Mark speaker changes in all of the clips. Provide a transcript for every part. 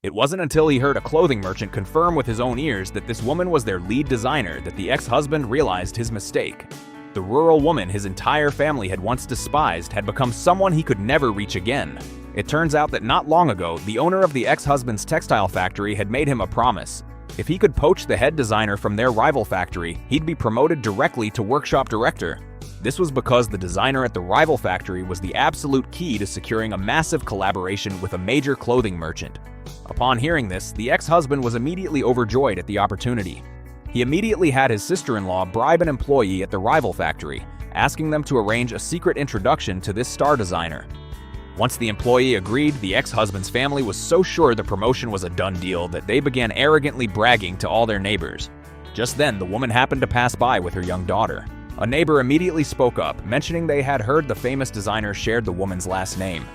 Speaker 1: It wasn't until he heard a clothing merchant confirm with his own ears that this woman was their lead designer that the ex-husband realized his mistake. The rural woman his entire family had once despised had become someone he could never reach again. It turns out that not long ago, the owner of the ex-husband's textile factory had made him a promise. If he could poach the head designer from their rival factory, he'd be promoted directly to workshop director. This was because the designer at the rival factory was the absolute key to securing a massive collaboration with a major clothing merchant. Upon hearing this, the ex-husband was immediately overjoyed at the opportunity. He immediately had his sister-in-law bribe an employee at the rival factory, asking them to arrange a secret introduction to this star designer. Once the employee agreed, the ex-husband's family was so sure the promotion was a done deal that they began arrogantly bragging to all their neighbors. Just then, the woman happened to pass by with her young daughter. A neighbor immediately spoke up, mentioning they had heard the famous designer shared the woman's last name.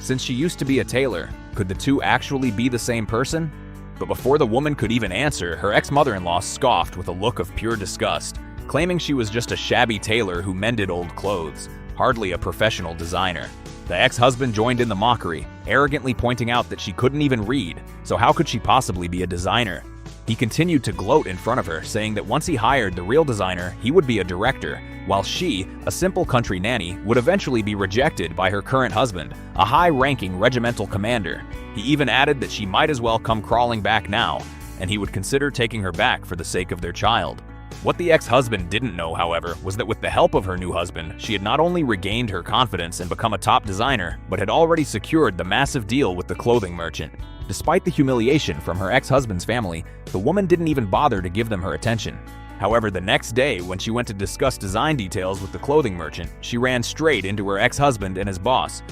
Speaker 1: Since she used to be a tailor, could the two actually be the same person? But before the woman could even answer, her ex-mother-in-law scoffed with a look of pure disgust, claiming she was just a shabby tailor who mended old clothes, hardly a professional designer. The ex-husband joined in the mockery, arrogantly pointing out that she couldn't even read, so how could she possibly be a designer? He continued to gloat in front of her, saying that once he hired the real designer, he would be a director, while she, a simple country nanny, would eventually be rejected by her current husband, a high-ranking regimental commander. He even added that she might as well come crawling back now, and he would consider taking her back for the sake of their child. What the ex-husband didn't know, however, was that with the help of her new husband, she had not only regained her confidence and become a top designer, but had already secured the massive deal with the clothing merchant. Despite the humiliation from her ex-husband's family, the woman didn't even bother to give them her attention. However, the next day, when she went to discuss design details with the clothing merchant, she ran straight into her ex-husband and his boss,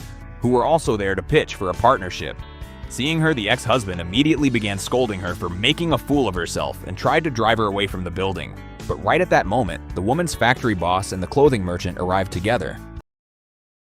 Speaker 1: who were also there to pitch for a partnership. Seeing her, the ex-husband immediately began scolding her for making a fool of herself and tried to drive her away from the building. But right at that moment, the woman's factory boss and the clothing merchant arrived together.